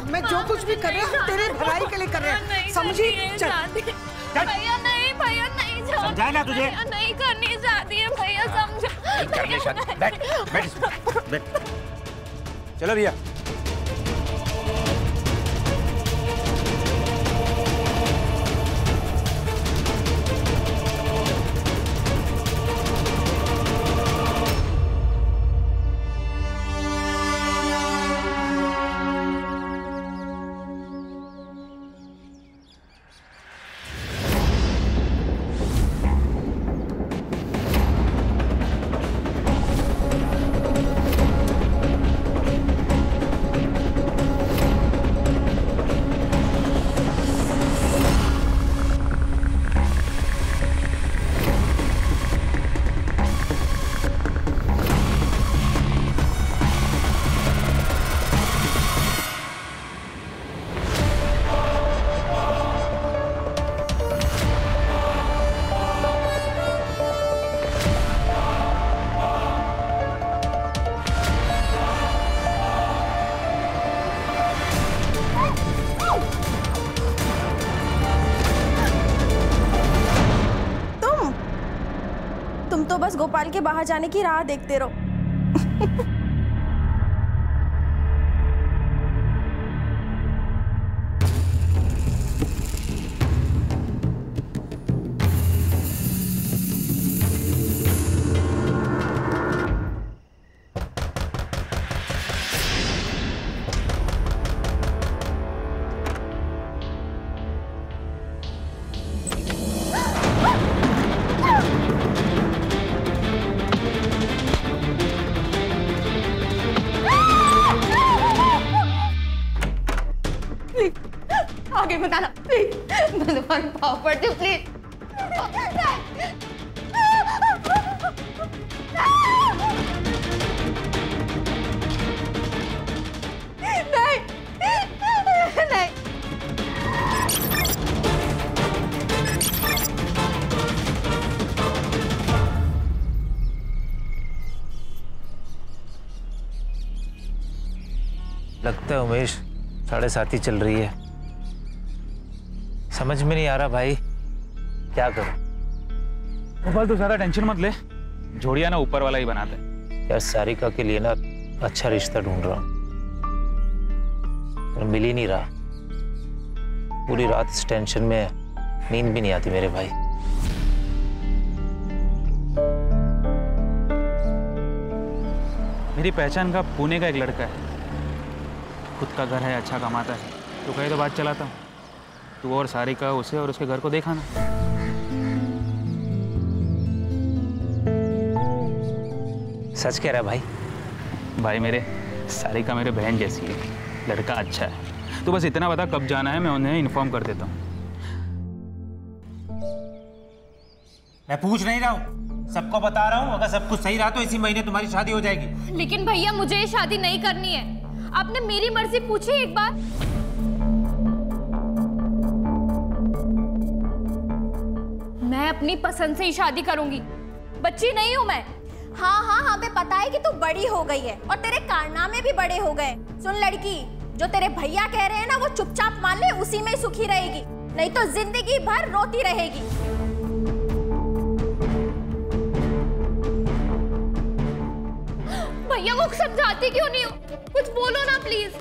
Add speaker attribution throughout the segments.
Speaker 1: मैं जो कुछ भी कर रहा हूँ तेरे भलाई के लिए कर रहे हैं, समझी?
Speaker 2: भैया नहीं, भैया नहीं,
Speaker 3: समझाया ना तुझे?
Speaker 2: नहीं करनी शादी है भैया, समझो।
Speaker 3: कर ले शादी। बैठ। चलो भैया।
Speaker 4: तुम तो बस गोपाल के बाहर जाने की राह देखते रहो।
Speaker 2: आगे बताना प्लीज, मैं तुम्हारे पाँव पड़ती हूँ प्लीज। नहीं, नहीं।
Speaker 5: लगता है उमेश 7:30 ही चल रही है। समझ में नहीं आ रहा भाई, क्या करूं?
Speaker 6: गोपाल तू ज्यादा टेंशन मत ले, जोड़िया ना ऊपर वाला ही बनाते हैं।
Speaker 5: यार सारिका के लिए ना अच्छा रिश्ता ढूंढ रहा हूं, पर मिल ही नहीं रहा। पूरी रात इस टेंशन में नींद भी नहीं आती मेरे भाई।
Speaker 6: मेरी पहचान का पुणे का एक लड़का है, खुद का घर है, अच्छा कमाता है, तो कहे तो बात चलाता हूँ। तू और सारिका उसे और उसके घर को देखा ना।
Speaker 5: सच कह रहा है भाई?
Speaker 6: भाई मेरे, सारिका मेरे बहन जैसी है, लड़का अच्छा है। तो बस इतना बता कब जाना है, मैं उन्हें इन्फॉर्म कर देता हूँ।
Speaker 3: मैं पूछ नहीं रहा हूँ, सबको बता रहा हूँ। अगर सब कुछ सही रहा तो इसी महीने तुम्हारी शादी हो जाएगी।
Speaker 2: लेकिन भैया मुझे ये शादी नहीं करनी है। आपने मेरी मर्जी पूछी एक बार? मैं अपनी पसंद से ही शादी करूंगी, बच्ची नहीं हूं मैं।
Speaker 4: हाँ हाँ हमें पता है कि तू बड़ी हो गई है और तेरे कारनामे भी बड़े हो गए। सुन लड़की, जो तेरे भैया कह रहे हैं ना वो चुपचाप मान ले, उसी में सुखी रहेगी, नहीं तो जिंदगी भर रोती रहेगी।
Speaker 2: भैया वो समझाती क्यों नहीं हो? कुछ बोलो ना प्लीज।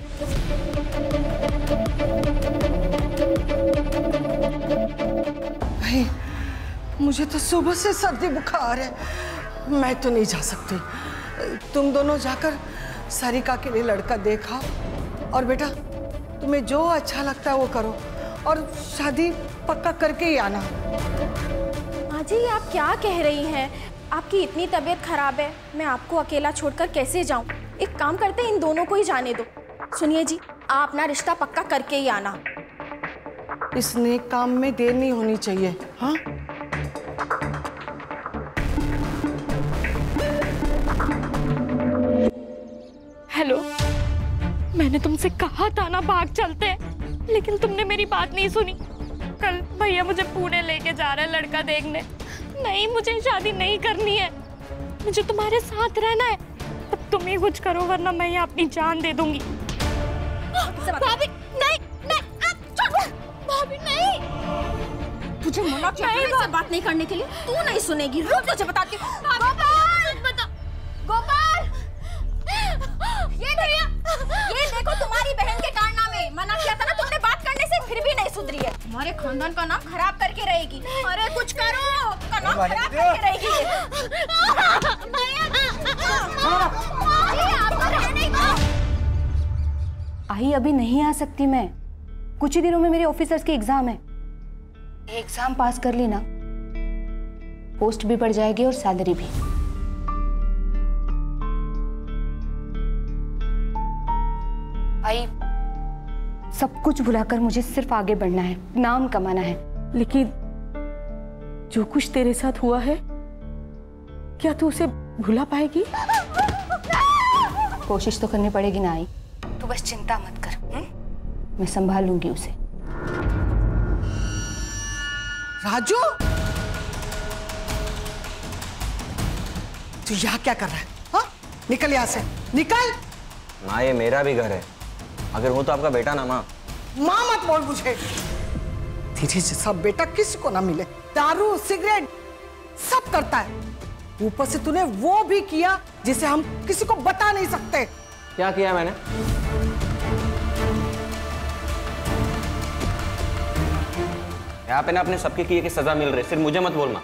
Speaker 1: भाई मुझे तो सुबह से सर्दी बुखार है, मैं तो नहीं जा सकती। तुम दोनों जाकर सारिका के लिए लड़का देखा और बेटा तुम्हें जो अच्छा लगता है वो करो और शादी पक्का करके ही आना।
Speaker 4: माँ जी आप क्या कह रही हैं? आपकी इतनी तबीयत खराब है, मैं आपको अकेला छोड़कर कैसे जाऊं? एक काम करते हैं, इन दोनों को ही जाने दो। सुनिए जी, आप अपना रिश्ता पक्का करके ही आना।
Speaker 1: इस नेक काम में देर नहीं होनी चाहिए। हाँ
Speaker 2: हेलो, मैंने तुमसे कहा था ना भाग चलते हैं, लेकिन तुमने मेरी बात नहीं सुनी। कल भैया मुझे पुणे लेके जा रहे हैं लड़का देखने। नहीं, मुझे शादी नहीं करनी है, मुझे तुम्हारे साथ रहना है। अब तुम ही कुछ करो वरना मैं यहाँ अपनी जान दे दूंगी। भाभी
Speaker 4: है बात नहीं करने के लिए। तू नहीं सुनेगी, रुक तुझे बताती हूँ। गोपाल, ये देखो तुम्हारी बहन के कारनामे। मना किया था ना तुमने बात करने से, फिर भी नहीं सुधरी है। हमारे खानदान का नाम खराब करके रहेगी। अरे कुछ करो, का नाम खराब करके रहेगी।
Speaker 7: आई अभी नहीं आ सकती मैं, कुछ ही दिनों में मेरे ऑफिसर्स के एग्जाम है। एग्जाम पास कर ली ना, पोस्ट भी बढ़ जाएगी और सैलरी भी। आई सब कुछ भुलाकर मुझे सिर्फ आगे बढ़ना है, नाम कमाना है।
Speaker 1: लेकिन जो कुछ तेरे साथ हुआ है, क्या तू उसे भुला पाएगी?
Speaker 7: कोशिश तो करनी पड़ेगी ना आई, तू बस चिंता मत कर। मैं संभाल लूंगी उसे।
Speaker 1: राजू, तू यहाँ क्या कर रहा है? हाँ? निकल यहाँ से, निकल।
Speaker 8: माँ ये मेरा भी घर है, अगर हूँ तो आपका बेटा ना माँ।
Speaker 1: माँ मत बोल मुझे। तेरे जैसा बेटा किसी को ना मिले। दारू सिगरेट सब करता है, ऊपर से तूने वो भी किया जिसे हम किसी को बता नहीं सकते।
Speaker 8: क्या किया मैंने? यहाँ पे ना अपने सबके किए की सजा मिल रही, सिर्फ मुझे मत बोल माँ।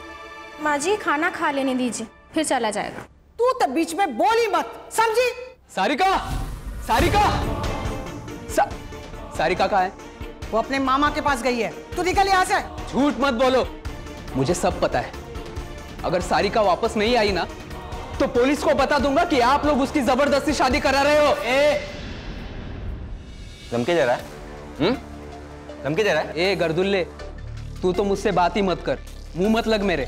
Speaker 4: माँ जी खाना खा लेने दीजिए, फिर चला जाएगा।
Speaker 1: तू तो बीच में बोल ही मत, समझी?
Speaker 9: सारिका, सारिका, सारिका कहाँ है?
Speaker 1: वो अपने मामा के पास गई है, तू निकल यहाँ से।
Speaker 9: झूठ मत बोलो, मुझे सब पता है। अगर सारिका वापस नहीं आई ना, तो पुलिस को बता दूंगा कि आप लोग उसकी जबरदस्ती शादी करा रहे हो।
Speaker 8: धमकी दे रहा है? धमकी दे रहा है?
Speaker 9: ए गर्दुल्ले, तू तो मुझसे बात ही मत कर, मुंह मत लग मेरे।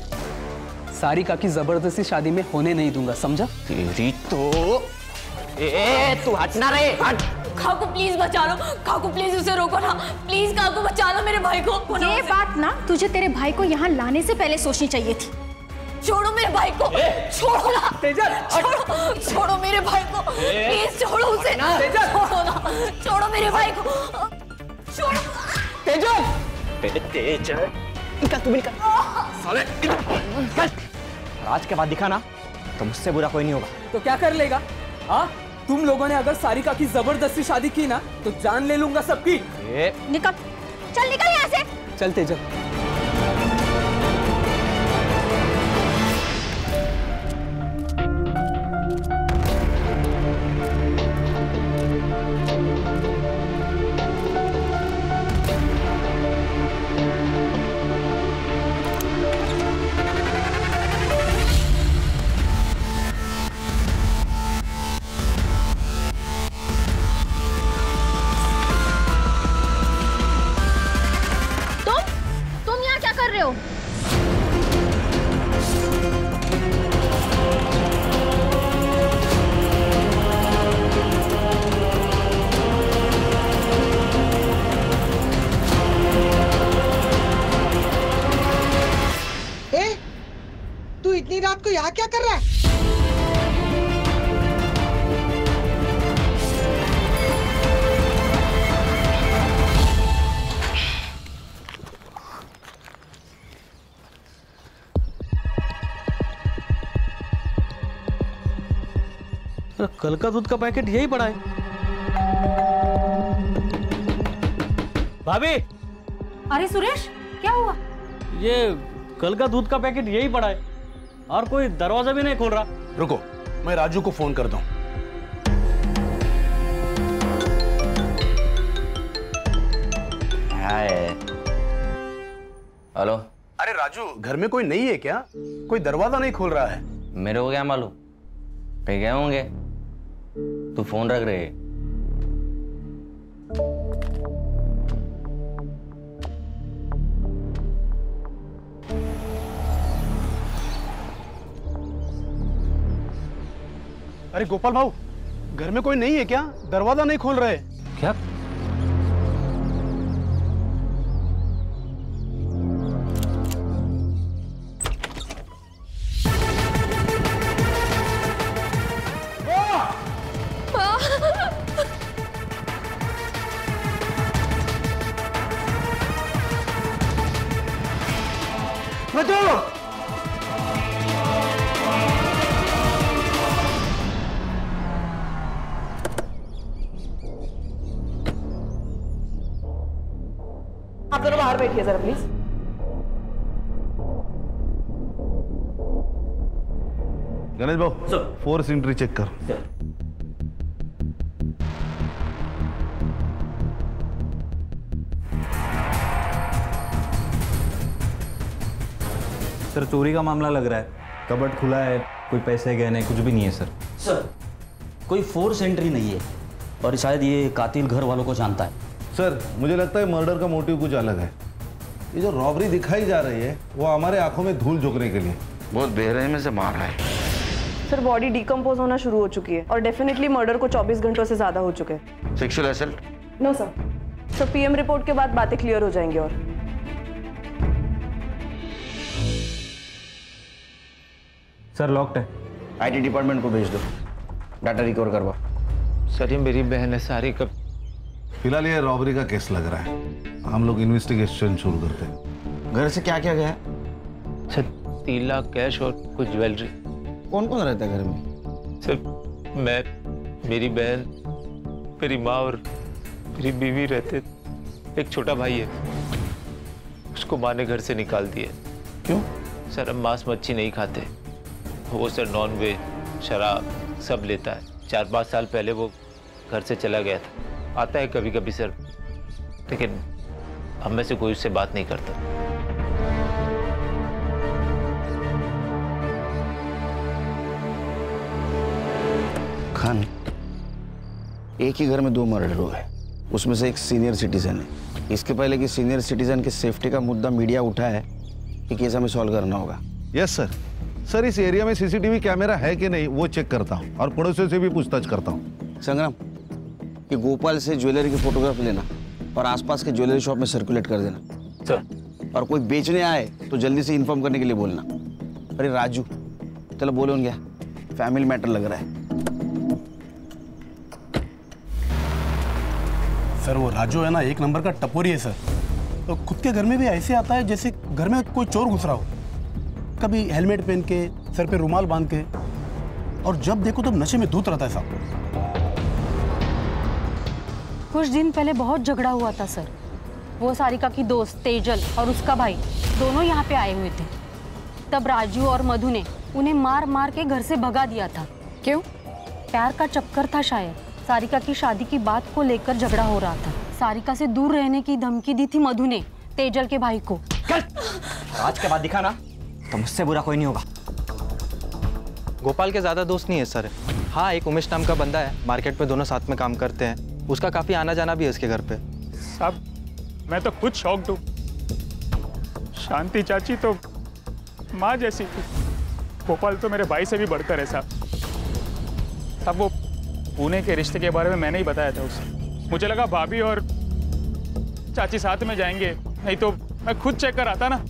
Speaker 9: सारिका की जबरदस्ती शादी में होने नहीं दूंगा, समझा?
Speaker 8: तेरी तो तू हटना रे, हट।
Speaker 2: काकू प्लीज बचा लो, काकू प्लीज उसे रोको ना, प्लीज काकू बचा लो मेरे भाई को।
Speaker 4: ये बात ना तुझे तेरे भाई को यहाँ लाने से पहले सोचनी चाहिए थी।
Speaker 2: छोड़ो मेरे भाई को, छोड़ो ना तेजल, छोड़ो मेरे भाई को, प्लीज छोड़ो उसे, छोड़ो ना, छोड़ो मेरे भाई को, छोड़ो।
Speaker 9: तेजल,
Speaker 8: तेजल, निकल तू भी निकल। साले, निकल। आज के बाद दिखा ना, तो मुझसे बुरा कोई नहीं होगा।
Speaker 9: तो क्या कर लेगा? हाँ, तुम लोगों ने अगर सारिका की जबरदस्ती शादी की ना, तो जान ले लूंगा सबकी।
Speaker 4: निकल, चल निकल यहाँ से।
Speaker 9: चल तेजल।
Speaker 1: इतनी रात को यहाँ क्या कर रहा है?
Speaker 10: कल का दूध का पैकेट यही पड़ा है। भाभी।
Speaker 7: अरे सुरेश, क्या हुआ?
Speaker 10: ये कल का दूध का पैकेट यही पड़ा है और कोई दरवाजा भी नहीं खोल रहा।
Speaker 11: रुको, मैं राजू को फोन करता हूँ।
Speaker 8: हेलो।
Speaker 11: अरे राजू, घर में कोई नहीं है क्या? कोई दरवाजा नहीं खोल रहा है।
Speaker 8: मेरे को क्या मालूम, पे गए होंगे। तू फोन रख रहे।
Speaker 11: अरे गोपाल भाऊ, घर में कोई नहीं है क्या? दरवाजा नहीं खोल रहे।
Speaker 5: क्या?
Speaker 3: मधु!
Speaker 12: आप दोनों बाहर बैठिए जरा प्लीज।
Speaker 13: गणेश भाऊ, फोर्स एंट्री चेक कर।
Speaker 14: सर चोरी का मामला लग रहा है। कबर्ड खुला है, कोई पैसे गहने कुछ भी नहीं है सर।
Speaker 15: सर कोई फोर्स एंट्री नहीं है और शायद ये कातिल घर वालों को जानता है।
Speaker 13: सर मुझे लगता है मर्डर का मोटिव कुछ अलग है। ये जो रॉबरी दिखाई जा रही है वो हमारे आंखों में धूल झोंकने के लिए बहुत बेरहमी से मार रहा है।
Speaker 12: सर बॉडी डिकम्पोज होना शुरू हो चुकी है और डेफिनेटली मर्डर को 24 घंटों से ज्यादा हो चुके हैं।
Speaker 13: Sexual assault?
Speaker 12: No sir. Sir PM report के बाद बातें क्लियर हो जाएंगी। और
Speaker 14: सर लॉक्ड है।
Speaker 8: आईटी डिपार्टमेंट को भेज दो, डाटा रिकवर करवा।
Speaker 5: सर ये मेरी बहन है सारी। कब
Speaker 13: फिलहाल ये रॉबरी का केस लग रहा है, हम लोग इन्वेस्टिगेशन शुरू करते हैं।
Speaker 8: घर से क्या क्या गया है?
Speaker 5: सर 3 लाख कैश और कुछ ज्वेलरी।
Speaker 8: कौन कौन रहता है घर में?
Speaker 5: सर मैं, मेरी बहन, मेरी माँ और मेरी बीवी रहते। एक छोटा भाई है, उसको माँ ने घर से निकाल दिया।
Speaker 8: क्यों?
Speaker 5: सर हम मांस मच्छी नहीं खाते। वो सर नॉन वेज, शराब सब लेता है। 4-5 साल पहले वो घर से चला गया था। आता है कभी कभी सर, लेकिन हम में से कोई उससे बात नहीं करता।
Speaker 8: खान, एक ही घर में 2 मर्डर हुए, उसमें से एक सीनियर सिटीजन है। इसके पहले कि सीनियर सिटीजन की सेफ्टी का मुद्दा मीडिया उठा है, ये केस हमें सॉल्व करना होगा।
Speaker 13: Yes sir. सर इस एरिया में सीसीटीवी कैमरा है कि नहीं वो चेक करता हूँ और पड़ोसियों से भी पूछताछ करता हूँ।
Speaker 8: संग्राम, ये गोपाल से ज्वेलरी की फोटोग्राफ लेना और आसपास के ज्वेलरी शॉप में सर्कुलेट कर देना।
Speaker 5: सर।
Speaker 8: और कोई बेचने आए तो जल्दी से इन्फॉर्म करने के लिए बोलना। अरे राजू, चलो बोलो क्या, फैमिली मैटर लग रहा है।
Speaker 11: सर वो राजू है ना, एक नंबर का टपोरी है सर। तो खुद के घर में भी ऐसे आता है जैसे घर में कोई चोर घुस रहा हो। कभी हेलमेट पहन के, सर पे रुमाल बांध के, और जब देखो तब नशे में धूत रहता है साहब।
Speaker 7: कुछ दिन पहले बहुत झगड़ा हुआ था सर। वो सारिका की दोस्त तेजल और उसका भाई दोनों यहाँ पे आए हुए थे। तब राजू और मधु ने उन्हें मार मार के घर से भगा दिया था। क्यों? प्यार का चक्कर था शायद। सारिका की शादी की बात को लेकर झगड़ा हो रहा था। सारिका से दूर रहने की धमकी दी थी मधु ने तेजल के भाई को।
Speaker 8: आज के बाद दिखा ना तो मुझसे बुरा कोई नहीं होगा।
Speaker 6: गोपाल के ज़्यादा दोस्त नहीं है सर। हाँ एक उमेश नाम का बंदा है, मार्केट में दोनों साथ में काम करते हैं। उसका काफ़ी आना जाना भी है इसके घर पे। साहब मैं तो खुद शॉक्ड हूँ। शांति चाची तो माँ जैसी थी। गोपाल तो मेरे भाई से भी बढ़कर है साहब। साहब वो पुणे के रिश्ते के बारे में मैंने ही बताया था उसे। मुझे लगा भाभी और चाची साथ में जाएंगे, नहीं तो मैं खुद चेक कर आता ना।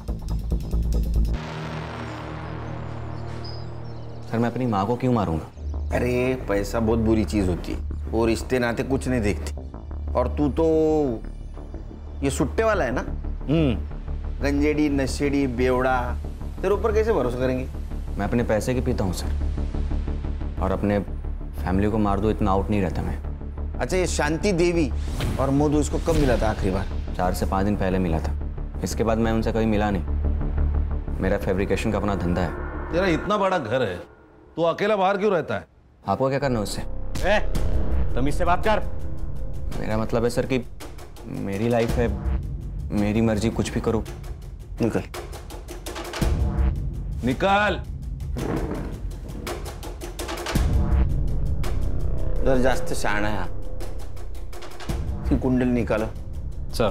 Speaker 8: सर मैं अपनी माँ को क्यों मारूंगा? अरे पैसा बहुत बुरी चीज होती है, वो रिश्ते नाते कुछ नहीं देखती। और तू तो ये सुट्टे वाला है ना। गंजेड़ी, नशेड़ी, बेवड़ा, तेरे ऊपर कैसे भरोसा करेंगे?
Speaker 15: मैं अपने पैसे की पीता हूँ सर, और अपने फैमिली को मार दो इतना आउट नहीं रहता मैं।
Speaker 8: अच्छा ये शांति देवी और मधु इसको कब मिला था आखिरी बार?
Speaker 15: 4 से 5 दिन पहले मिला था। इसके बाद मैं उनसे कभी मिला नहीं। मेरा फैब्रिकेशन का अपना धंधा है।
Speaker 13: तेरा इतना बड़ा घर है, तू अकेला बाहर क्यों रहता है?
Speaker 15: आपको क्या करना है उससे?
Speaker 8: तुम इससे बात कर।
Speaker 15: मेरा मतलब है सर कि मेरी लाइफ है, मेरी मर्जी, कुछ भी करो।
Speaker 8: निकल
Speaker 13: निकाल।
Speaker 8: जर जास्त शहाणा है की कुंडल निकालो
Speaker 15: सर।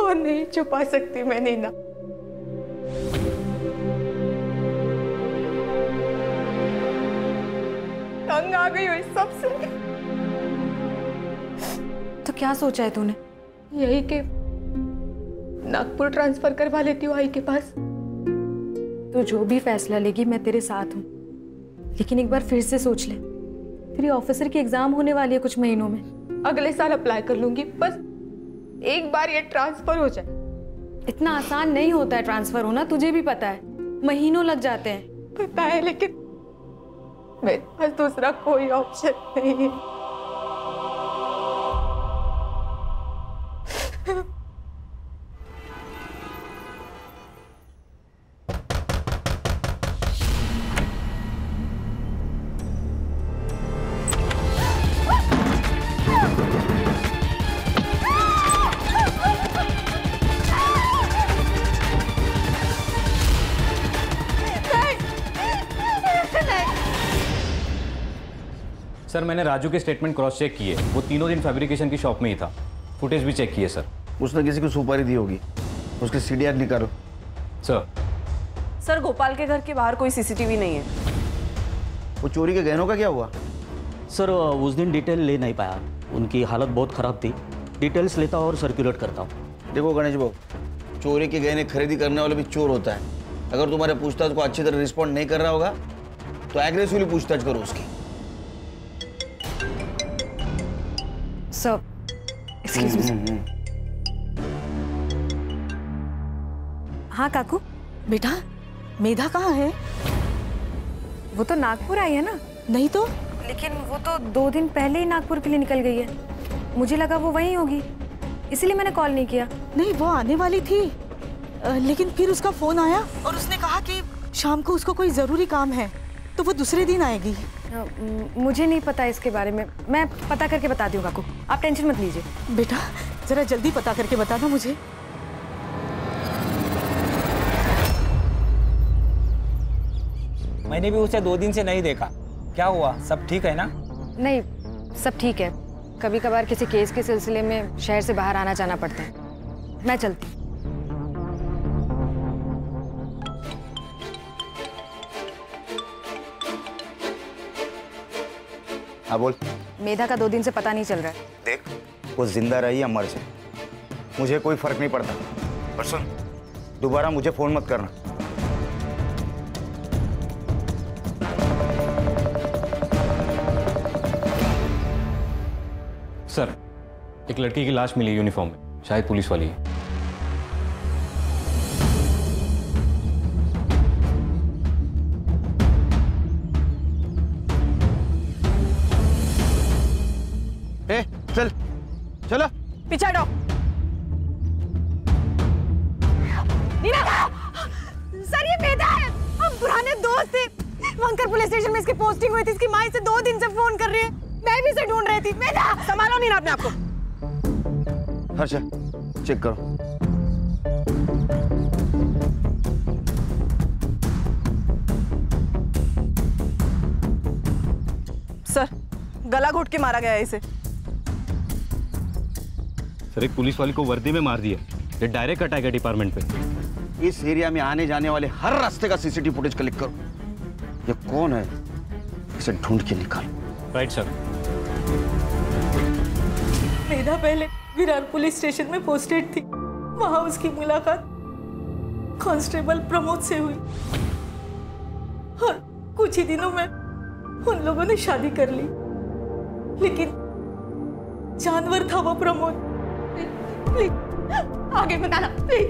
Speaker 12: और नहीं छुपा सकती मैं नैना। तंग आ गई हो इस सब से।
Speaker 7: तो क्या सोचा है तूने?
Speaker 12: यही कि नागपुर ट्रांसफर करवा लेती हूँ आई के पास।
Speaker 7: तो जो भी फैसला लेगी मैं तेरे साथ हूँ, लेकिन एक बार फिर से सोच ले। तेरी ऑफिसर की एग्जाम होने वाली है कुछ महीनों में।
Speaker 16: अगले साल अप्लाई कर लूंगी, बस एक बार ये ट्रांसफर हो जाए।
Speaker 7: इतना आसान नहीं होता है ट्रांसफर होना, तुझे भी पता है, महीनों लग जाते हैं।
Speaker 16: पता है, लेकिन मेरे पास दूसरा कोई ऑप्शन नहीं है।
Speaker 14: सर मैंने राजू के स्टेटमेंट क्रॉस चेक किए, वो तीनों दिन फैब्रिकेशन की शॉप में ही था। फुटेज भी चेक किए सर।
Speaker 8: उसने किसी को सुपारी दी होगी, उसके सीडीआर निकालो।
Speaker 12: सर गोपाल के घर के बाहर कोई सीसीटीवी नहीं है।
Speaker 8: वो चोरी के गहनों का क्या हुआ?
Speaker 10: सर उस दिन डिटेल ले नहीं पाया, उनकी हालत बहुत ख़राब थी। डिटेल्स लेता और सर्कुलेट करता हूँ।
Speaker 8: देखो गणेश बाबू, चोरी के गहने खरीदी करने वाला भी चोर होता है। अगर तुम्हारे पूछताछ को अच्छी तरह रिस्पॉन्ड नहीं कर रहा होगा तो एग्रेसिवली पूछताछ करो उसकी।
Speaker 4: Sir excuse me. हाँ काकू।
Speaker 1: बेटा मेधा कहाँ है?
Speaker 4: वो तो नागपुर आई है ना।
Speaker 1: नहीं तो?
Speaker 4: लेकिन वो तो 2 दिन पहले ही नागपुर के लिए निकल गई है। मुझे लगा वो वहीं होगी, इसलिए मैंने कॉल नहीं किया।
Speaker 1: नहीं, वो आने वाली थी, लेकिन फिर उसका फोन आया और उसने कहा कि शाम को उसको कोई जरूरी काम है, तो वो दूसरे दिन आएगी।
Speaker 4: मुझे नहीं पता इसके बारे में, मैं पता करके बता दूँ काकू, आप टेंशन मत लीजिए।
Speaker 1: बेटा जरा जल्दी पता करके बताना मुझे।
Speaker 3: मैंने भी उसे 2 दिन से नहीं देखा, क्या हुआ? सब ठीक है ना?
Speaker 4: नहीं, सब ठीक है। कभी कभार किसी केस के सिलसिले में शहर से बाहर आना जाना पड़ता है। मैं चलती।
Speaker 8: हाँ बोल।
Speaker 4: मेधा का 2 दिन से पता नहीं चल रहा है।
Speaker 8: देख, वो जिंदा रही या मर जाए मुझे कोई फर्क नहीं पड़ता, पर सुन, दोबारा मुझे फोन मत करना।
Speaker 14: सर एक लड़की की लाश मिली यूनिफॉर्म में, शायद पुलिस वाली है।
Speaker 8: चल चलो
Speaker 16: पीछे हटो।
Speaker 4: सर ये मेधा है, हम पुराने दोस्त थे। वंकर पुलिस स्टेशन में इसकी पोस्टिंग हुई थी। इसकी माँ से 2 दिन से फोन कर रही है, मैं भी इसे ढूंढ रही थी। मेधा
Speaker 16: संभालो नीना अपने आप को।
Speaker 8: हर्षा चेक करो।
Speaker 12: सर गला घोट के मारा गया है इसे।
Speaker 14: सर एक पुलिस वाली को वर्दी में मार दिया, ये डायरेक्ट अटैक है डिपार्टमेंट पे।
Speaker 8: इस एरिया में आने जाने वाले हर रास्ते का सीसीटीवी फुटेज कलेक्ट करो। ये कौन है, इसे ढूंढ के निकालो।
Speaker 14: Right sir.
Speaker 1: मेधा पहले विरार पुलिस स्टेशन में पोस्टेड थी, वहां उसकी मुलाकात कांस्टेबल प्रमोद से हुई और कुछ ही दिनों में उन लोगों ने शादी कर ली। लेकिन जानवर था वो प्रमोद।
Speaker 16: आगे बताना प्लीज।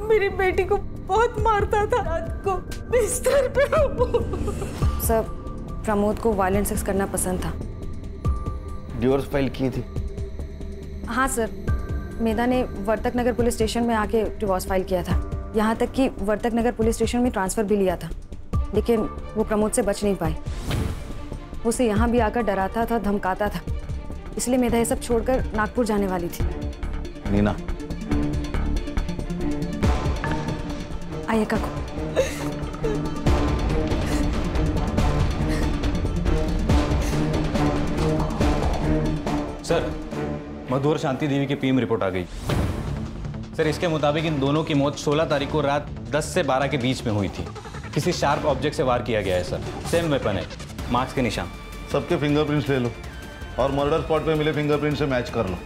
Speaker 1: मेरी बेटी को बहुत मारता था, रात को बिस्तर पे।
Speaker 4: सर प्रमोद को वायलेंट सेक्स करना पसंद था।
Speaker 8: डिवोर्स फाइल की थी?
Speaker 4: हाँ सर, मेधा ने वर्तक नगर पुलिस स्टेशन में आके डिवोर्स फाइल किया था। यहाँ तक कि वर्तक नगर पुलिस स्टेशन में ट्रांसफर भी लिया था, लेकिन वो प्रमोद से बच नहीं पाई। उसे यहाँ भी आकर डराता था, धमकाता था, इसलिए मेधा ये सब छोड़कर नागपुर जाने वाली थी।
Speaker 8: नीना
Speaker 4: आइए काकू।
Speaker 14: सर मधु और शांति देवी की पीएम रिपोर्ट आ गई। सर इसके मुताबिक इन दोनों की मौत 16 तारीख को रात 10 से 12 के बीच में हुई थी। किसी शार्प ऑब्जेक्ट से वार किया गया है सर। सेम वेपन है, मार्क्स के निशान।
Speaker 13: सबके फिंगरप्रिंट्स ले लो और मर्डर स्पॉट पे मिले फिंगरप्रिंट से मैच कर लो।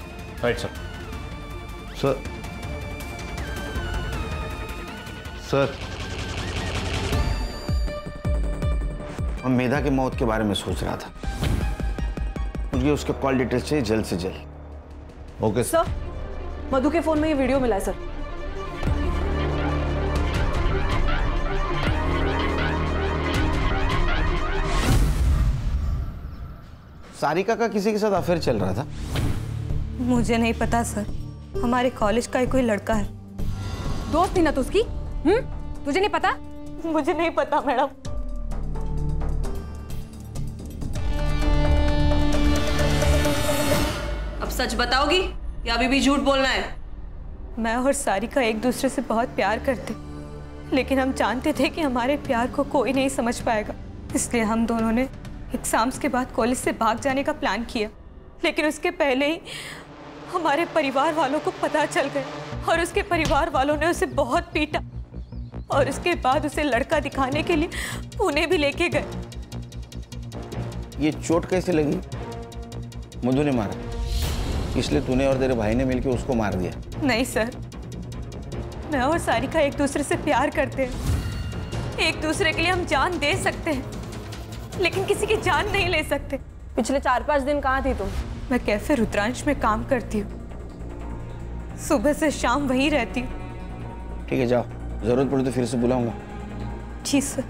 Speaker 14: Right sir.
Speaker 13: सर सर
Speaker 8: मैं मेधा की मौत के बारे में सोच रहा था। मुझे मुझे उसके कॉल डिटेल्स चाहिए जल्द से जल्द।
Speaker 13: ओके
Speaker 12: सर, मधु के फोन में ये वीडियो मिला है सर।
Speaker 8: सारिका का किसी के साथ अफेयर चल रहा था?
Speaker 16: मुझे नहीं पता सर, हमारे कॉलेज का ही कोई लड़का है।
Speaker 4: दोस्त थी ना तो उसकी? तुझे नहीं पता?
Speaker 16: मुझे नहीं पता मैडम।
Speaker 12: अब सच बताओगी या अभी भी झूठ बोलना है?
Speaker 16: मैं और सारिका एक दूसरे से बहुत प्यार करते, लेकिन हम जानते थे कि हमारे प्यार को कोई नहीं समझ पाएगा, इसलिए हम दोनों ने एग्जाम्स के बाद कॉलेज से भाग जाने का प्लान किया। लेकिन उसके पहले ही हमारे परिवार वालों को पता चल गया और उसके परिवार वालों ने उसे बहुत पीटा और उसके बाद उसे लड़का दिखाने के लिए पुणे भी लेके गए।
Speaker 8: ये चोट कैसे लगी? मधु ने मारा, इसलिए तूने और तेरे भाई ने मिलकर उसको मार दिया?
Speaker 16: नहीं सर, मैं और सारिका एक दूसरे से प्यार करते हैं। एक दूसरे के लिए हम जान दे सकते हैं, लेकिन किसी की जान नहीं ले सकते।
Speaker 12: पिछले 4-5 दिन कहाँ थी तुम?
Speaker 16: मैं कैफे रुद्रांश में काम करती हूँ, सुबह से शाम वहीं रहती हूँ।
Speaker 8: ठीक है, जाओ, जरूरत पड़े तो फिर से बुलाऊंगा।
Speaker 16: जी सर।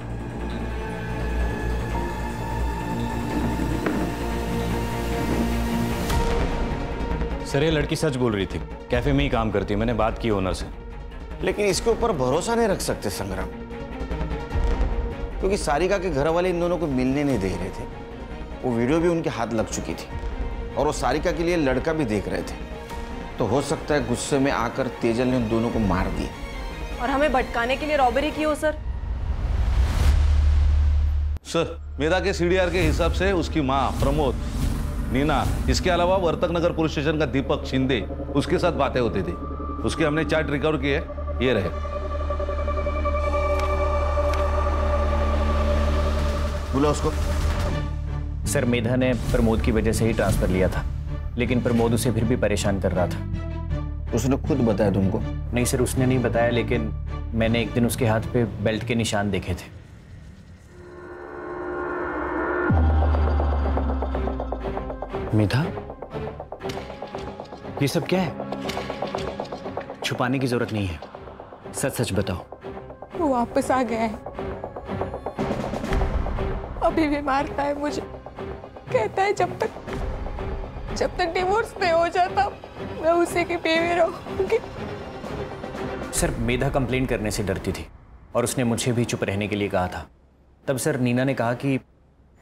Speaker 14: सर ये लड़की सच बोल रही थी, कैफे में ही काम करती है, मैंने बात की ओनर से।
Speaker 8: लेकिन इसके ऊपर भरोसा नहीं रख सकते संग्राम, क्योंकि सारिका के घर वाले इन दोनों को मिलने नहीं दे रहे थे। वो वीडियो भी उनके हाथ लग चुकी थी और वो सारिका के लिए लड़का भी देख रहे थे। तो हो सकता है गुस्से में आकर तेजल ने उन दोनों को मार दिया
Speaker 12: और हमें भटकाने के लिए रॉबरी की हो। सर
Speaker 13: मेधा के सीडीआर के हिसाब से उसकी माँ प्रमोद, नीना, इसके अलावा वर्तक नगर पुलिस स्टेशन का दीपक शिंदे, उसके साथ बातें होती थी। उसके हमने चार्ट रिकवर किए, ये रहे।
Speaker 8: बोला उसको।
Speaker 17: सर मेधा ने प्रमोद की वजह से ही ट्रांसफर लिया था, लेकिन प्रमोद उसे फिर भी परेशान कर रहा था।
Speaker 8: उसने खुद बताया तुमको?
Speaker 17: नहीं सर, उसने नहीं बताया, लेकिन मैंने एक दिन उसके हाथ पे बेल्ट के निशान देखे थे। मेधा, ये सब क्या है? छुपाने की जरूरत नहीं है, सच सच बताओ।
Speaker 16: वो वापस आ गया है, अभी भी मारता है मुझे, कहता है जब तक डिवोर्स नहीं हो जाता मैं उसी की बीवी रहूंगी।
Speaker 17: सर मेधा कंप्लेंट करने से डरती थी और उसने मुझे भी चुप रहने के लिए कहा था। तब सर नीना ने कहा कि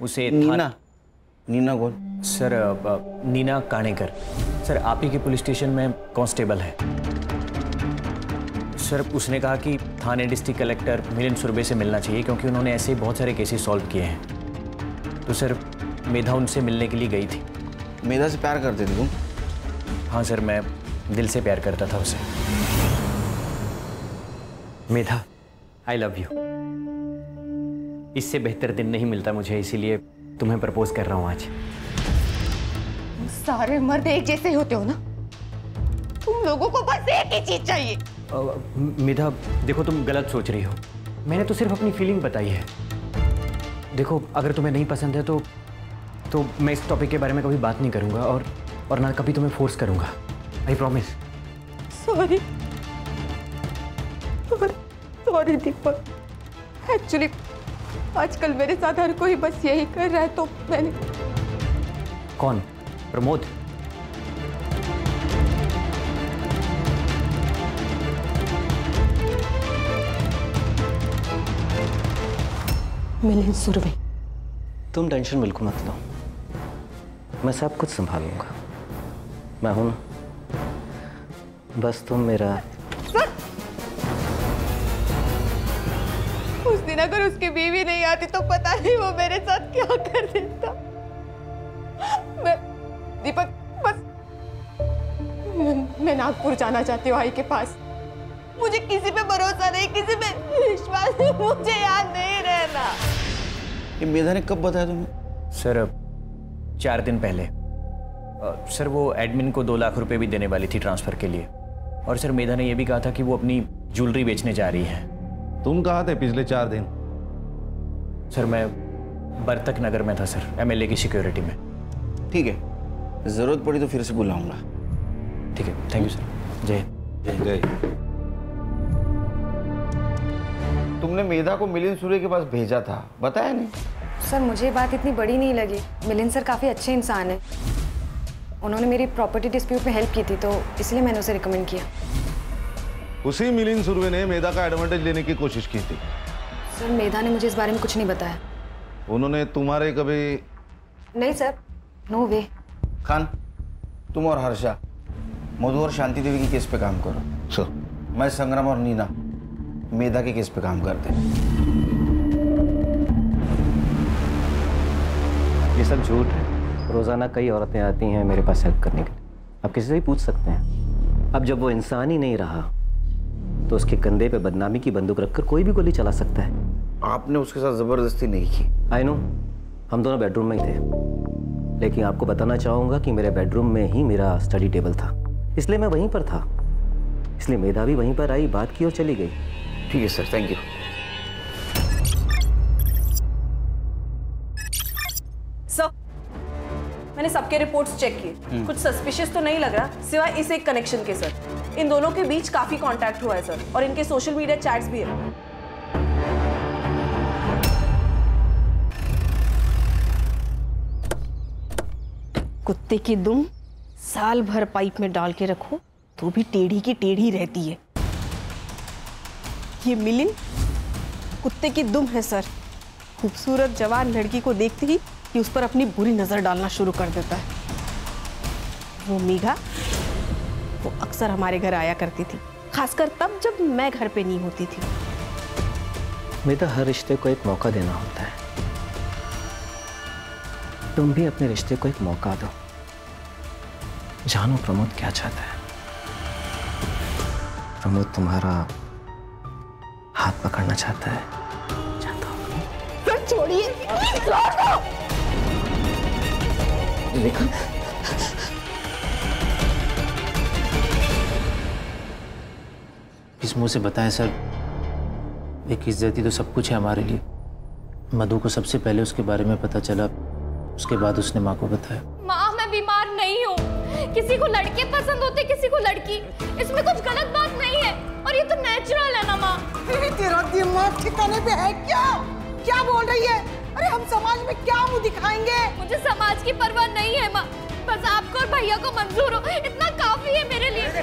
Speaker 17: उसे
Speaker 8: नीना कौन?
Speaker 17: सर नीना काणेकर, सर आप ही के पुलिस स्टेशन में कांस्टेबल है। सर उसने कहा कि थाने डिस्ट्रिक्ट कलेक्टर मिलिंद सुरभे से मिलना चाहिए, क्योंकि उन्होंने ऐसे बहुत सारे केसेस सॉल्व किए हैं। तो सर मेधा उनसे मिलने के लिए गई थी।
Speaker 8: मेधा से प्यार करते थे तुम?
Speaker 17: हाँ सर, मैं दिल से प्यार करता था उसे। मेधा, आई लव यू। इससे बेहतर दिन नहीं मिलता मुझे, इसीलिए तुम्हें प्रपोज कर रहा हूं आज।
Speaker 16: सारे मर्द एक जैसे होते हो ना, तुम लोगों को बस एक ही चीज चाहिए।
Speaker 17: मेधा देखो, तुम गलत सोच रही हो, मैंने तो सिर्फ अपनी फीलिंग बताई है। देखो अगर तुम्हें नहीं पसंद है तो मैं इस टॉपिक के बारे में कभी बात नहीं करूंगा और ना कभी तुम्हें फोर्स करूंगा। I promise.
Speaker 16: Sorry Deepak, actually आजकल मेरे साथ हर कोई बस यही कर रहा है, तो मैंने।
Speaker 17: कौन? प्रमोद?
Speaker 16: मिलिंद सुरभि।
Speaker 10: तुम टेंशन बिल्कुल मत लो, मैं सब कुछ संभालूंगा। मैं हूं ना, बस तुम मेरा।
Speaker 16: उस दिन अगर उसकी बीवी नहीं आती तो पता नहीं वो मेरे साथ क्या कर देता। मैं दीपक बस मैं नागपुर जाना चाहती हूँ आई के पास। मुझे किसी पे भरोसा नहीं, किसी पे विश्वास नहीं, मुझे याद नहीं रहना।
Speaker 8: ये मेधा ने कब बताया तुम्हें?
Speaker 17: सर 4 दिन पहले। सर वो एडमिन को 2 लाख रुपए भी देने वाली थी ट्रांसफर के लिए, और सर मेधा ने यह भी कहा था कि वो अपनी ज्वेलरी बेचने जा रही है।
Speaker 13: तुम कहाँ थे पिछले 4 दिन?
Speaker 17: सर मैं बर्तक नगर में था सर, एमएलए की सिक्योरिटी में।
Speaker 8: ठीक है, जरूरत पड़ी तो फिर से बुलाऊंगा।
Speaker 17: ठीक है, थैंक यू सर। जय
Speaker 13: जय।
Speaker 8: तुमने मेधा को मिलिंद सूर्य के पास भेजा था, बताया नहीं?
Speaker 18: सर मुझे ये बात इतनी बड़ी नहीं लगी। मिलिंद सर काफ़ी अच्छे इंसान हैं। उन्होंने मेरी प्रॉपर्टी डिस्प्यूट में हेल्प की थी, तो इसलिए मैंने उसे रिकमेंड किया।
Speaker 13: उसी मिलिंद सुर्वे ने मेधा का एडवांटेज लेने की कोशिश की थी।
Speaker 18: सर मेधा ने मुझे इस बारे में कुछ नहीं बताया।
Speaker 13: उन्होंने तुम्हारे कभी?
Speaker 18: नहीं सर, नो वे।
Speaker 8: खान, तुम और हर्षा मधु और शांति देवी के केस पे काम करो।
Speaker 13: सर।
Speaker 8: मैं संग्राम और नीना मेधा के केस पे काम करते हैं।
Speaker 17: ये सब झूठ है। रोजाना कई औरतें आती हैं मेरे पास हेल्प करने के लिए। आप किसी से भी पूछ सकते हैं। अब जब वो इंसान ही नहीं रहा तो उसके कंधे पे बदनामी की बंदूक रखकर कोई भी गोली चला सकता है।
Speaker 8: आपने उसके साथ जबरदस्ती नहीं की।
Speaker 17: आई नो, हम दोनों बेडरूम में ही थे, लेकिन आपको बताना चाहूंगा कि मेरे बेडरूम में ही मेरा स्टडी टेबल था, इसलिए मैं वहीं पर था। इसलिए मेधा भी वहीं पर आई, बात की और चली गई।
Speaker 8: ठीक है सर, थैंक यू।
Speaker 12: सर, मैंने सबके रिपोर्ट्स चेक किए, कुछ सस्पिशियस तो नहीं लग रहा, सिवाय इस एक कनेक्शन के। सर इन दोनों के बीच काफी कांटेक्ट हुआ है सर, और इनके सोशल मीडिया चैट्स भी है।
Speaker 19: कुत्ते की दुम साल भर पाइप में डाल के रखो तो भी टेढ़ी की टेढ़ी रहती है। ये मिलिंद कुत्ते की दुम है सर। खूबसूरत जवान लड़की को देखते ही कि उस पर अपनी बुरी नजर डालना शुरू कर देता है। वो मीघा, वो अक्सर हमारे घर आया करती थी, खासकर तब जब मैं घर पे नहीं होती थी।
Speaker 17: मेरा हर रिश्ते को एक मौका देना होता है। तुम भी अपने रिश्ते को एक मौका दो। जानो प्रमोद क्या चाहता है। प्रमोद तुम्हारा हाथ पकड़ना चाहता है।
Speaker 19: सर छोड़िए,
Speaker 17: लेकिन
Speaker 5: किस मुंह से बताएं सर? एक इज्जती तो सब कुछ है हमारे लिए। मधु को सबसे पहले उसके बारे में पता चला, उसके बाद उसने माँ को बताया।
Speaker 2: माँ मैं बीमार नहीं हूँ। किसी को लड़के पसंद होते, किसी को लड़की। इसमें कुछ गलत बात नहीं है, और ये तो नेचुरल है ना माँ।
Speaker 1: तेरा दिमाग ठिकाने पे है क्या? क्या बोल रही है? अरे हम समाज में क्या मुंह दिखाएंगे?
Speaker 2: मुझे समाज की परवाह नहीं है माँ, बस आपको और भैया को मंजूर हो, इतना काफी है मेरे लिए।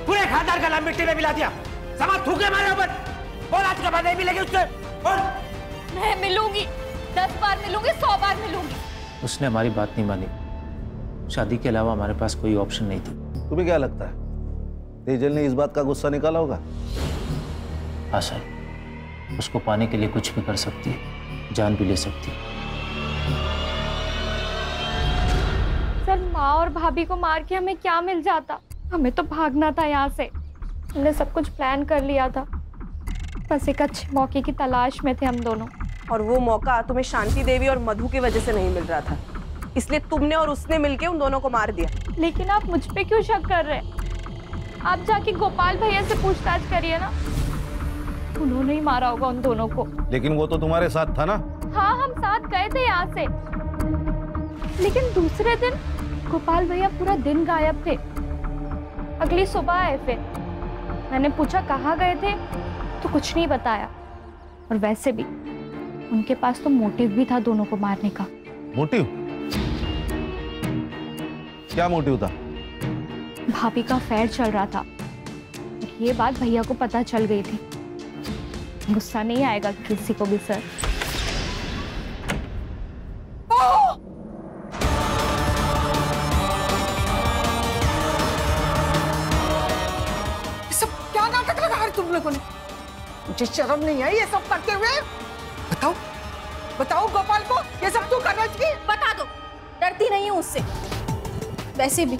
Speaker 3: पूरे खानदान का नाम मिट्टी में मिला दिया। समाज थूके हमारे ऊपर। बोल आज के बाद नहीं मिलेगी उससे। बोल।
Speaker 2: मैं मिलूंगी, 10 बार मिलूंगी, 100 बार मिलूंगी।
Speaker 5: उसने हमारी बात नहीं मानी। शादी के अलावा हमारे पास कोई ऑप्शन नहीं था।
Speaker 13: तुम्हें क्या लगता है तेजल ने इस बात का गुस्सा निकाला होगा?
Speaker 5: हाँ सर, उसको पाने के लिए कुछ भी कर सकती है, जान भी ले सकती है।
Speaker 2: सर माँ और भाभी को मार के हमें क्या मिल जाता? हमें तो भागना था यहाँ से। हमने सब कुछ प्लान कर लिया था, बस एक अच्छे मौके की तलाश में थे हम दोनों।
Speaker 12: और वो मौका तुम्हें शांति देवी और मधु की वजह से नहीं मिल रहा था, इसलिए तुमने और उसने मिलके उन दोनों को मार दिया।
Speaker 2: लेकिन आप मुझ पे क्यों शक कर रहे हैं? आप जाके गोपाल भैया से पूछताछ करिए ना, उन्होंने ही मारा होगा उन दोनों को।
Speaker 13: लेकिन वो तो तुम्हारे साथ था ना?
Speaker 2: हाँ हम साथ गए थे यहाँ से, लेकिन दूसरे दिन गोपाल भैया पूरा दिन गायब थे। अगली सुबह आए, फिर मैंने पूछा कहाँ गए थे, तो कुछ नहीं बताया। और वैसे भी उनके पास तो मोटिव भी था दोनों को मारने का।
Speaker 13: मोटिव? क्या मोटिव था?
Speaker 2: भाभी का अफेयर चल रहा था, ये बात भैया को पता चल गई थी। गुस्सा नहीं आएगा किसी को भी सर।
Speaker 1: ये सब क्या नाटक लगा है तुम लोगों ने? मुझे शर्म नहीं आई ये सब करते हुए? बताओ बताओ गोपाल को ये सब तू कर रही थी?
Speaker 4: बता दो, डरती नहीं हूँ उससे। वैसे भी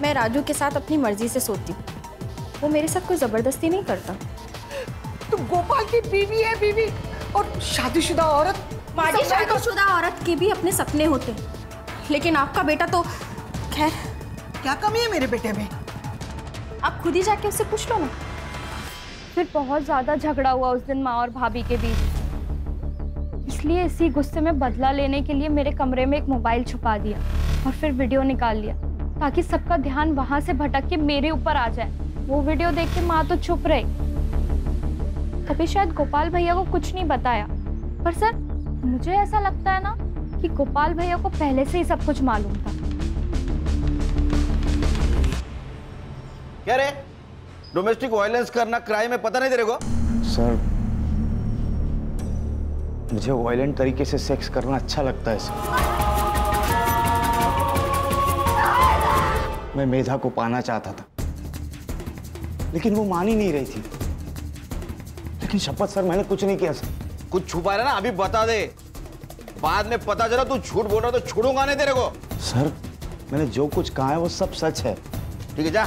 Speaker 4: मैं राजू के साथ अपनी मर्जी से सोती हूँ, वो मेरे साथ कोई जबरदस्ती नहीं करता।
Speaker 1: तू गोपाल की बीवी है, बीवी और शादीशुदा औरत।
Speaker 4: माजी, शादीशुदा औरत के भी अपने सपने होते हैं, लेकिन आपका बेटा तो खैर।
Speaker 1: क्या कमी है मेरे बेटे में?
Speaker 4: आप खुद ही जाके उससे पूछ लो ना।
Speaker 2: फिर बहुत ज्यादा झगड़ा हुआ उस दिन माँ और भाभी के बीच, इसलिए इसी गुस्से में बदला लेने के लिए मेरे कमरे में एक मोबाइल छुपा दिया और फिर वीडियो निकाल लिया ताकि सबका ध्यान वहां से भटक के मेरे ऊपर आ जाए। वो वीडियो देख के माँ तो चुप रही, तभी शायद गोपाल भैया को कुछ नहीं बताया। पर सर मुझे ऐसा लगता है ना कि गोपाल भैया को पहले से ही सब कुछ मालूम था।
Speaker 8: क्या रे, डोमेस्टिक वायलेंस करना क्राइम है, पता नहीं तेरे को?
Speaker 15: सर मुझे वायलेंट तरीके से सेक्स करना अच्छा लगता है सर। मैं मेधा को पाना चाहता था लेकिन वो मान ही नहीं रही थी। लेकिन शपथ सर मैंने कुछ नहीं किया सर।
Speaker 8: कुछ छुपा रहा ना, अभी बता दे, बाद में पता चला तू झूठ बोल रहा तो छोड़ूंगा नहीं तेरे को।
Speaker 15: सर मैंने जो कुछ कहा है वो सब सच है।
Speaker 8: ठीक है जा।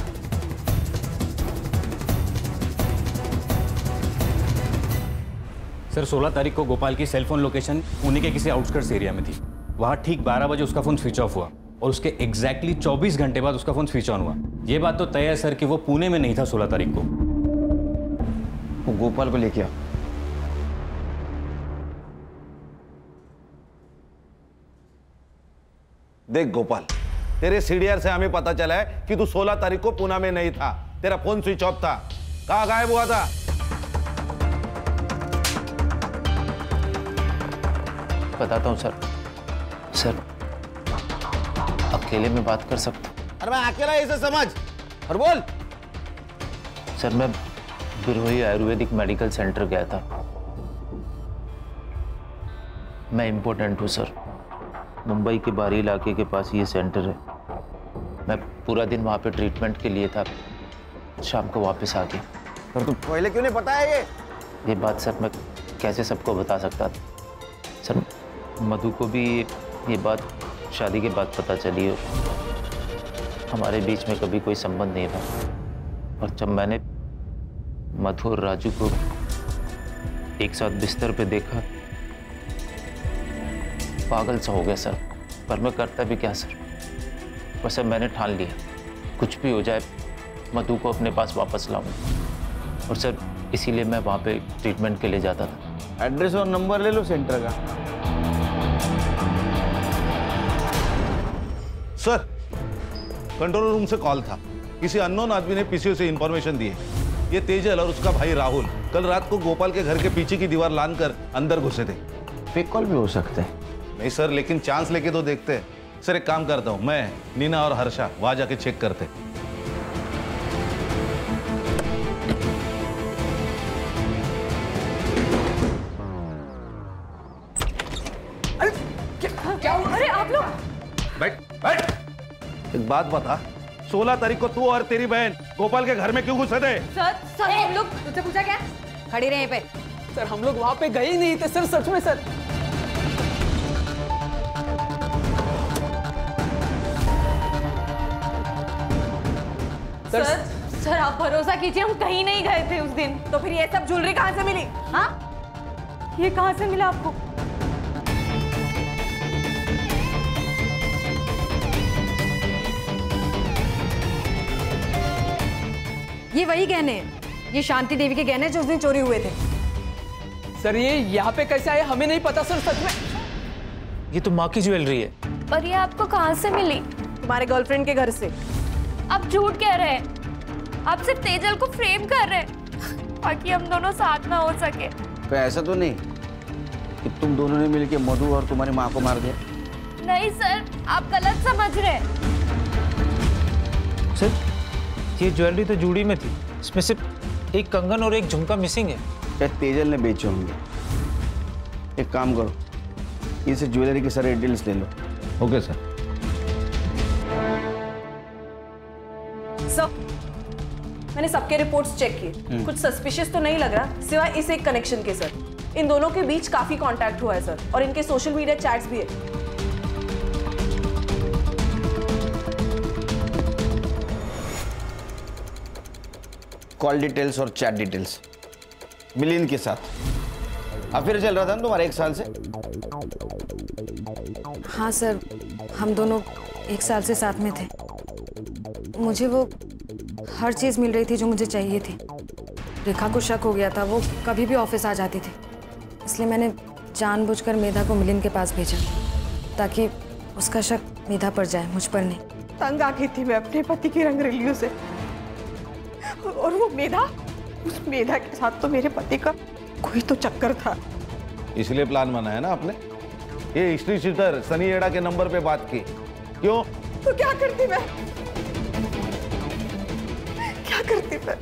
Speaker 14: सर 16 तारीख को गोपाल की सेलफोन लोकेशन पुणे के किसी आउटस्कर्ट्स एरिया में थी। वहाँ ठीक 12 बजे उसका फोन स्विच ऑफ हुआ और उसके एग्जैक्टली 24 घंटे बाद उसका फोन स्विच ऑन हुआ। ये बात तो तय है सर कि वो पुणे में नहीं था 16 तारीख को।
Speaker 15: वो गोपाल को लेके आ।
Speaker 13: देख गोपाल, तेरे सीडीआर से हमें पता चला है कि तू 16 तारीख को पुणे में नहीं था, तेरा फोन स्विच ऑफ था। कहाँ गायब हुआ था?
Speaker 5: बताता हूँ सर। सर अकेले में बात कर सकता?
Speaker 8: अरे मैं अकेला इसे समझ और बोल।
Speaker 5: सर मैं बिरोही आयुर्वेदिक मेडिकल सेंटर गया था। मैं इम्पोर्टेंट हूँ सर, मुंबई के बाहरी इलाके के पास ये सेंटर है। मैं पूरा दिन वहाँ पे ट्रीटमेंट के लिए था, शाम को वापस आ गया।
Speaker 8: पर तू पहले क्यों नहीं बताया
Speaker 5: ये बात सर मैं कैसे सबको बता सकता था? सर मधु को भी ये बात शादी के बाद पता चली और हमारे बीच में कभी कोई संबंध नहीं था। और जब मैंने मधु और राजू को एक साथ बिस्तर पे देखा, पागल सा हो गया सर। पर मैं करता भी क्या सर? बस अब मैंने ठान लिया, कुछ भी हो जाए मधु को अपने पास वापस लाऊंगा। और सर इसीलिए मैं वहाँ पे ट्रीटमेंट के लिए जाता था।
Speaker 8: एड्रेस और नंबर ले लो सेंटर का।
Speaker 13: सर कंट्रोल रूम से कॉल था, किसी अननोन आदमी ने पीसीओ से इंफॉर्मेशन दी है। ये तेजल और उसका भाई राहुल कल रात को गोपाल के घर के पीछे की दीवार लांघकर अंदर घुसे थे।
Speaker 8: फेक कॉल भी हो सकते हैं।
Speaker 13: नहीं सर, लेकिन चांस लेके तो देखते हैं। सर एक काम करता हूँ, मैं नीना और हर्षा वहां जाके चेक करते।
Speaker 12: क्या हुआ? अरे आप लोग
Speaker 13: बैठ बैठ। एक बात बता, 16 तारीख को तू और तेरी बहन गोपाल के घर में क्यों घुसे थे?
Speaker 12: सर हम लोग तुझसे पूछा क्या? खड़ी रहे पे।
Speaker 9: सर हम लोग वहां पे गए ही नहीं थे सर, सच में सर।
Speaker 12: सर आप भरोसा कीजिए, हम कहीं नहीं गए थे उस दिन। तो फिर ये सब ज्वेलरी कहाँ से मिली? हाँ, ये कहाँ से मिला आपको?
Speaker 18: ये वही गहने हैं, ये शांति देवी के गहने जो उस दिन चोरी हुए थे।
Speaker 9: सर ये यहाँ पे कैसे आए हमें नहीं पता सर, सच में।
Speaker 5: ये तो माँ की ज्वेलरी है।
Speaker 2: पर ये आपको कहाँ से मिली?
Speaker 12: तुम्हारे गर्लफ्रेंड के घर से।
Speaker 2: आप झूठ कह रहे हैं, आप सिर्फ तेजल को फ्रेम कर रहे हैं ताकि हम दोनों साथ ना हो सके।
Speaker 8: तो ऐसा तो नहीं कि तुम दोनों ने मिलकर मधु और तुम्हारी माँ को मार दिया?
Speaker 2: नहीं सर, आप गलत समझ रहे हैं।
Speaker 3: सर ये ज्वेलरी तो जूड़ी में थी, इसमें सिर्फ एक कंगन और एक झुमका मिसिंग है।
Speaker 8: शायद तेजल ने बेचे होंगे। एक काम करो, इसे ज्वेलरी के सारे डिटेल्स ले लो।
Speaker 13: Okay sir.
Speaker 12: सर मैंने सबके रिपोर्ट्स चेक किए, कुछ सस्पिशियस तो नहीं लग रहा सिवाय इस एक कनेक्शन के। सर इन दोनों के बीच काफी कांटेक्ट हुआ है सर, और इनके सोशल मीडिया चैट्स भी है।
Speaker 8: कॉल डिटेल्स और चैट डिटेल्स मिलिंद के साथ अफेयर चल रहा था ना तुम्हारा 1 साल से?
Speaker 18: हाँ सर, हम दोनों 1 साल से साथ में थे। मुझे वो हर चीज़ मिल रही थी जो मुझे चाहिए थी। रेखा को शक हो गया था, वो कभी भी ऑफिस आ जाती थी, इसलिए मैंने जानबूझकर मेधा को मिलिंद के पास भेजा ताकि उसका शक मेधा पर जाए, मुझ पर नहीं।
Speaker 19: तंग आ गई थी मैं अपने पति की रंगरेलियों से, और वो मेधा, उस मेधा के साथ तो मेरे पति का कोई तो चक्कर था।
Speaker 13: इसलिए प्लान बनाया ना आपने? ये हिस्ट्री शीटर सनी एड़ा के नंबर पे बात की क्यों?
Speaker 19: तो क्या करती मैं, क्या करती मैं?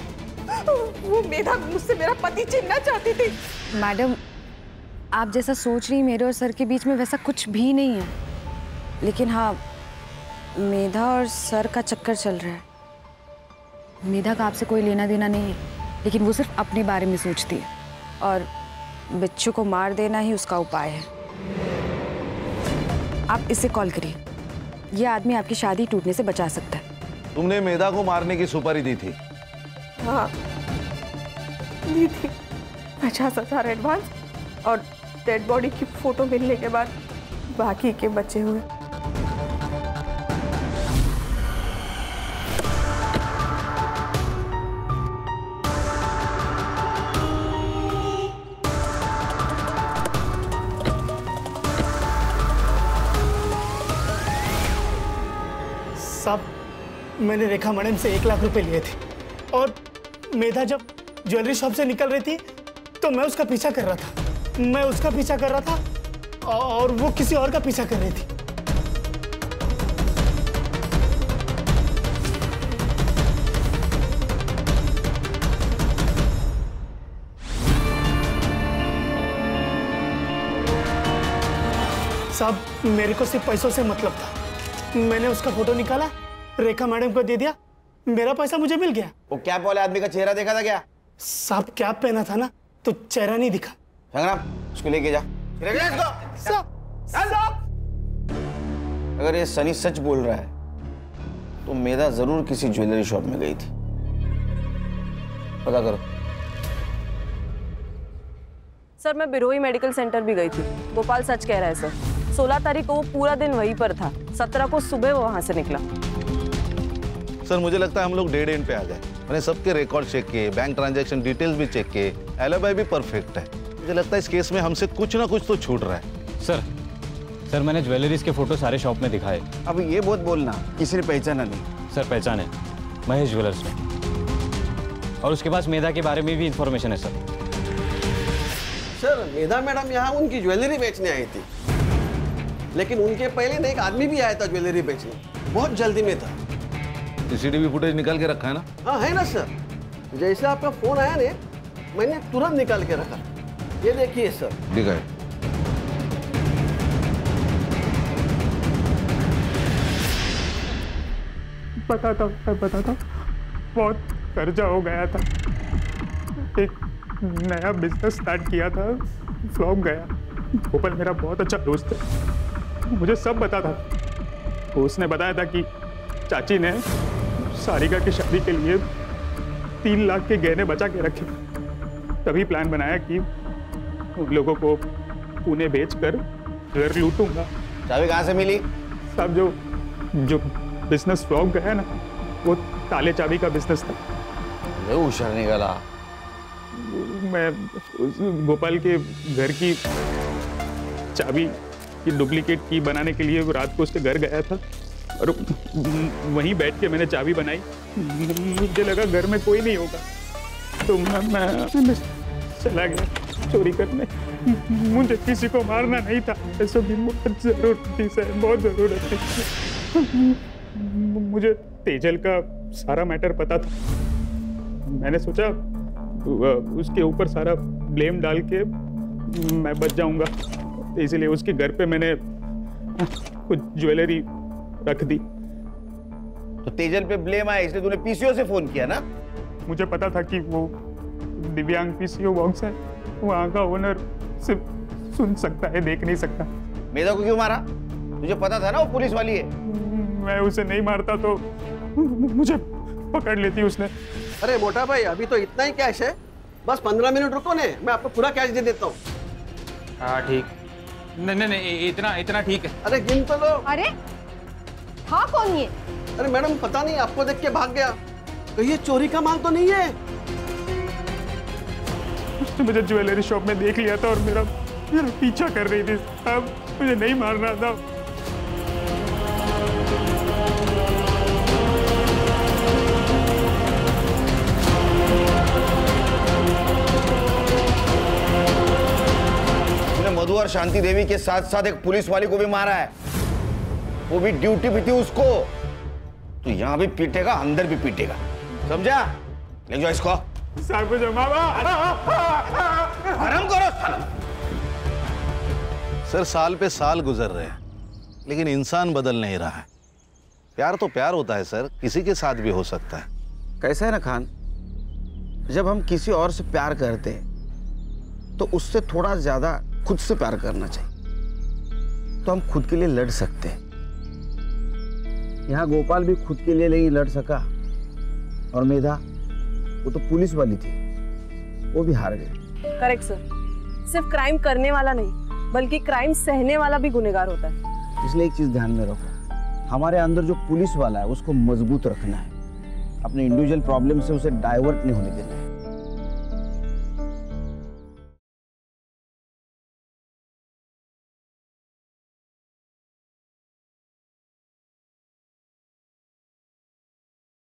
Speaker 19: वो मेधा मुझसे मेरा पति छीनना चाहती थी।
Speaker 18: मैडम, आप जैसा सोच रही मेरे और सर के बीच में वैसा कुछ भी नहीं है, लेकिन हाँ, मेधा और सर का चक्कर चल रहा है। मेधा का आपसे कोई लेना देना नहीं है, लेकिन वो सिर्फ अपने बारे में सोचती है और बिच्छू को मार देना ही उसका उपाय है। आप इससे कॉल करिए, यह आदमी आपकी शादी टूटने से बचा सकता है।
Speaker 13: तुमने मेधा को मारने की सुपारी दी थी?
Speaker 19: हाँ, दी थी। 50,000 एडवांस और डेड बॉडी की फोटो मिलने के बाद बाकी के बचे हुए।
Speaker 11: साहब, मैंने रेखा मैडम से 1 लाख रुपए लिए थे और मेधा जब ज्वेलरी शॉप से निकल रही थी तो मैं उसका पीछा कर रहा था। मैं उसका पीछा कर रहा था और वो किसी और का पीछा कर रही थी। साहब, मेरे को सिर्फ पैसों से मतलब था। मैंने उसका फोटो निकाला, रेखा मैडम को दे दिया, मेरा पैसा मुझे मिल गया।
Speaker 8: वो कैप वाले आदमी का चेहरा देखा था क्या?
Speaker 11: साहब, कैप पहना था ना, तो चेहरा नहीं दिखा।
Speaker 8: संग्राम, उसको लेके जा। अगर ये सनी सच बोल रहा है तो मेधा जरूर किसी ज्वेलरी शॉप में गई थी। पता करो।
Speaker 12: सर, मैं बिरोई मेडिकल सेंटर भी गई थी। गोपाल सच कह रहा है सर। 16 तारीख को वो पूरा दिन वहीं पर था। 17 को सुबह वो वहां से निकला।
Speaker 13: सर, मुझे लगता है हम लोग डेड एंड पे आ गए। मैंने सबके रिकॉर्ड चेक किए, बैंक ट्रांजैक्शन डिटेल्स भी चेक किए, एलिबाई भी परफेक्ट है। मुझे लगता है इस केस में हमसे कुछ ना कुछ तो छूट रहा है।
Speaker 14: सर मैंने ज्वेलरीज के फोटो सारे शॉप में दिखाए।
Speaker 15: अब ये बहुत बोलना, किसी ने पहचाना नहीं।
Speaker 14: सर पहचाने, महेश ज्वेलर्स में। और उसके पास मेधा के बारे में भी इंफॉर्मेशन है सर।
Speaker 20: सर, मेधा मैडम यहाँ उनकी ज्वेलरी बेचने आई थी, लेकिन उनके पहले एक आदमी भी आया था ज्वेलरी बेचने, बहुत जल्दी में था।
Speaker 13: सीसीटीवी फुटेज निकाल के रखा है ना?
Speaker 20: हाँ है ना सर, जैसे आपका फोन आया ने मैंने तुरंत निकाल के रखा। ये देखिए सर।
Speaker 13: दिखाए।
Speaker 6: बताता हूँ, बहुत कर्जा हो गया था। एक नया बिजनेस स्टार्ट किया था, फ्लॉप गया। गोपाल मेरा बहुत अच्छा दोस्त है, मुझे सब बताता था। उसने बताया था कि चाची ने सारिका की शादी के लिए 3 लाख के गहने बचा के रखे। तभी प्लान बनाया कि उन लोगों को पुणे बेचकर घर लूटूंगा।
Speaker 8: चाबी कहाँ से मिली?
Speaker 6: सब जो बिजनेस फ्लॉप गया ना, वो ताले चाबी का बिजनेस था।
Speaker 8: होशियार निकला।
Speaker 6: मैं गोपाल के घर की चाबी की डुप्लीकेट की बनाने के लिए रात को उसके घर गया था और वहीं बैठ के मैंने चाबी बनाई। मुझे लगा घर में कोई नहीं होगा, तो मैं चला गया चोरी करने। मुझे किसी को मारना नहीं था, पैसों की बहुत जरूरत थी सर, बहुत जरूरत थी। मुझे तेजल का सारा मैटर पता था। मैंने सोचा उसके ऊपर सारा ब्लेम डाल के मैं बच जाऊंगा, इसलिए उसके घर पे मैंने कुछ ज्वेलरी रख दी।
Speaker 8: तो तेजल पे ब्लेम आया इसलिए तूने पीसीओ से फोन किया ना?
Speaker 6: मुझे पता था कि वो दिव्यांग पीसीओ बॉक्स है, वहाँ का ओनर सिर्फ सुन सकता है, देख नहीं सकता।
Speaker 8: मेधा को क्यों मारा? तुझे पता था ना वो पुलिस वाली है।
Speaker 6: मैं उसे नहीं मारता तो मुझे पकड़ लेती उसने।
Speaker 20: अरे मोटा भाई, अभी तो इतना ही कैश है, बस 15 मिनट रुको ने, मैं आपको पूरा कैश दे देता हूँ।
Speaker 14: हाँ ठीक। नहीं इतना ठीक है।
Speaker 20: अरे गिन तो लो।
Speaker 19: अरे हाँ, कौन ये?
Speaker 20: अरे मैडम, पता नहीं, आपको देख के भाग गया। तो ये चोरी का माल तो नहीं है?
Speaker 6: उसने मुझे ज्वेलरी शॉप में देख लिया था और मेरा
Speaker 14: मेरा पीछा कर रही थी साहब, मुझे नहीं मारना था।
Speaker 8: मधु और शांति देवी के साथ साथ एक पुलिस वाली को भी मारा है, वो भी ड्यूटी पे थी उसको। तो यहाँ भी पीटेगा, अंदर भी पीटेगा, समझा? ले जाओ इसको। आराम करो।
Speaker 13: सर साल पे साल गुजर रहे हैं, लेकिन इंसान बदल नहीं रहा है। प्यार तो प्यार होता है सर, किसी के साथ भी हो सकता है।
Speaker 8: कैसा है ना खान, जब हम किसी और से प्यार करते हैं तो उससे थोड़ा ज्यादा खुद से प्यार करना चाहिए, तो हम खुद के लिए लड़ सकते हैं। यहाँ गोपाल भी खुद के लिए नहीं लड़ सका, और मेधा, वो तो पुलिस वाली थी, वो भी हार गई।
Speaker 12: करेक्ट सर, सिर्फ क्राइम करने वाला नहीं बल्कि क्राइम सहने वाला भी गुनहगार होता है।
Speaker 8: इसलिए एक चीज ध्यान में रखो, हमारे अंदर जो पुलिस वाला है उसको मजबूत रखना है, अपने इंडिविजुअल प्रॉब्लम से उसे डाइवर्ट नहीं होने देना है।